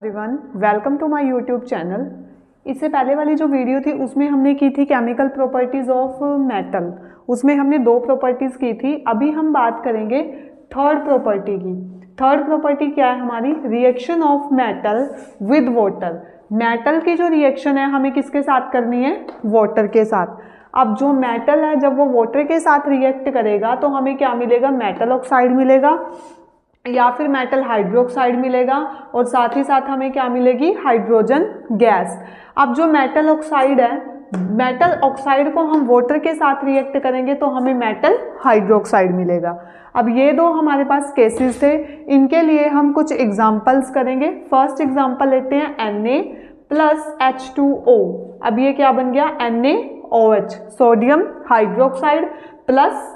Everyone, welcome to my YouTube channel. इससे पहले वाली जो वीडियो थी उसमें हमने की थी केमिकल प्रॉपर्टीज ऑफ मेटल। उसमें हमने दो प्रॉपर्टीज की थी। अभी हम बात करेंगे थर्ड प्रॉपर्टी की। थर्ड प्रॉपर्टी क्या है हमारी? Reaction of metal with water. Metal की जो रिएक्शन है हमें किसके साथ करनी है? वाटर के साथ। अब जो मेटल है जब वो वाटर के साथ रिएक्ट करेगा तो हमें क्या मिलेगा? मेटल ऑक्साइड मिलेगा या फिर मेटल हाइड्रोक्साइड मिलेगा, और साथ ही साथ हमें क्या मिलेगी? Hydrogen gas. अब जो मेटल ऑक्साइड है, मेटल ऑक्साइड को हम वाटर के साथ रिएक्ट करेंगे तो हमें मेटल हाइड्रोक्साइड मिलेगा। अब ये दो हमारे पास केसेस थे, इनके लिए हम कुछ एग्जांपल्स करेंगे। फर्स्ट एग्जांपल लेते हैं Na प्लस H2O। अब ये क्या बन गया? NaOH, sodium hydroxide plus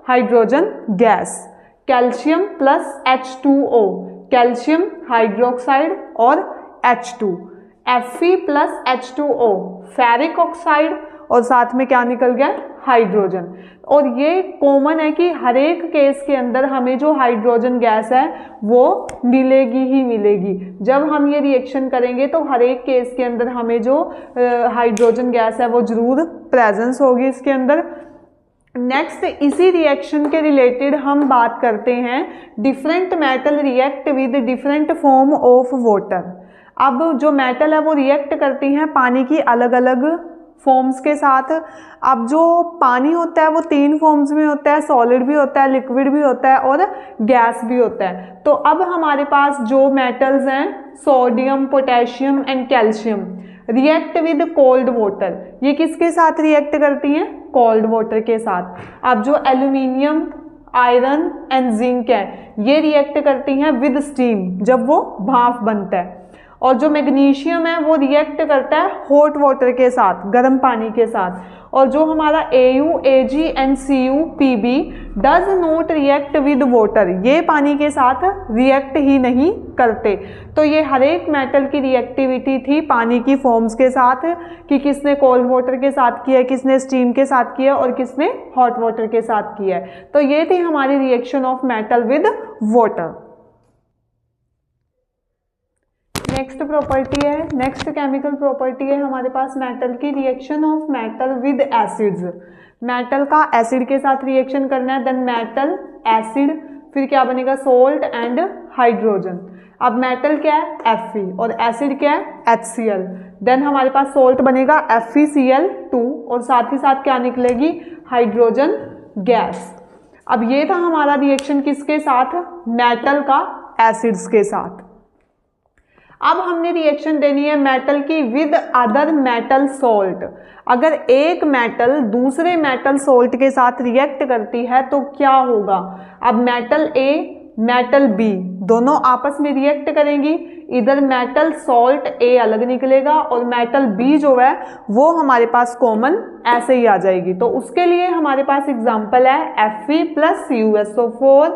hydrogen gas. Calcium plus H2O, calcium hydroxide और H2। Fe plus H2O, ferric oxide, और साथ में क्या निकल गया? हाइड्रोजन। और ये कॉमन है कि हर एक केस के अंदर हमें जो हाइड्रोजन गैस है वो मिलेगी ही मिलेगी। जब हम ये रिएक्शन करेंगे तो हर एक केस के अंदर हमें जो हाइड्रोजन गैस है वो जरूर प्रेजेंस होगी इसके अंदर। नेक्स्ट, इसी रिएक्शन के रिलेटेड हम बात करते हैं different metal react with different form of water. अब जो मेटल है वो रिएक्ट करती हैं पानी की अलग अलग फॉर्म्स के साथ। अब जो पानी होता है वो तीन फॉर्म्स में होता है, सॉलिड भी होता है, लिक्विड भी होता है और गैस भी होता है। तो अब हमारे पास जो मेटल्स हैं sodium, potassium and calcium react with cold water. ये किसके साथ रिएक्ट करती हैं? कोल्ड वाटर के साथ। अब जो एल्यूमिनियम, आयरन एंड जिंक है ये रिएक्ट करती हैं विद स्टीम, जब वो भाप बनता है। और जो मैग्नीशियम है वो रिएक्ट करता है हॉट वाटर के साथ, गर्म पानी के साथ। और जो हमारा Au, Ag and Cu, Pb does not react with water, ये पानी के साथ रिएक्ट ही नहीं करते। तो ये हर एक मेटल की रिएक्टिविटी थी पानी की फॉर्म्स के साथ कि किसने कोल्ड वाटर के साथ किया है, किसने स्टीम के साथ किया है और किसने हॉट वाटर के साथ किया है। तो ये थी हमारी reaction of metal with water. Next property है, नेक्स्ट केमिकल प्रॉपर्टी है हमारे पास मेटल की, reaction of metal with acids. Metal का एसिड के साथ रिएक्शन करना है, देन मेटल एसिड, फिर क्या बनेगा? Salt and hydrogen. अब मेटल क्या है? Fe, और एसिड क्या है? HCl। देन हमारे पास सोल्ट बनेगा FeCl2, और साथ ही साथ क्या निकलेगी? Hydrogen gas. अब ये था हमारा रिएक्शन किसके साथ? मेटल का एसिड्स के साथ। अब हमने रिएक्शन देनी है मेटल की विद अदर मेटल सोल्ट। अगर एक मेटल दूसरे मेटल सोल्ट के साथ रिएक्ट करती है तो क्या होगा? अब मेटल A, मेटल B दोनों आपस में रिएक्ट करेंगी। इधर मेटल सोल्ट A अलग निकलेगा और मेटल B जो है वो हमारे पास कॉमन ऐसे ही आ जाएगी। तो उसके लिए हमारे पास एग्जांपल है Fe प्लस CuSO4।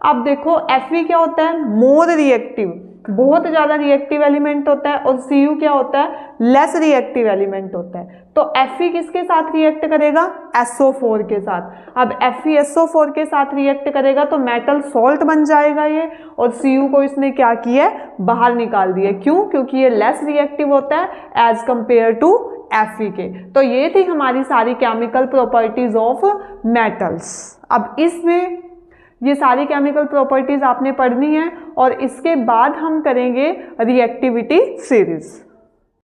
अब देखो Fe क्या होता है? मोर रिएक्टिव, बहुत ज्यादा रिएक्टिव एलिमेंट होता है, और Cu क्या होता है? लेस रिएक्टिव एलिमेंट होता है। तो Fe किसके साथ रिएक्ट करेगा? SO4 के साथ। अब FeSO4 के साथ रिएक्ट करेगा तो मेटल सॉल्ट बन जाएगा ये, और Cu को इसने क्या किया? बाहर निकाल दिया। क्यों? क्योंकि ये लेस रिएक्टिव होता है एज कंपेयर टू Fe के। तो ये थी हमारी सारी केमिकल प्रॉपर्टीज ऑफ मेटल्स। अब इसमें ये सारी केमिकल प्रॉपर्टीज आपने पढ़नी है, और इसके बाद हम करेंगे रिएक्टिविटी सीरीज।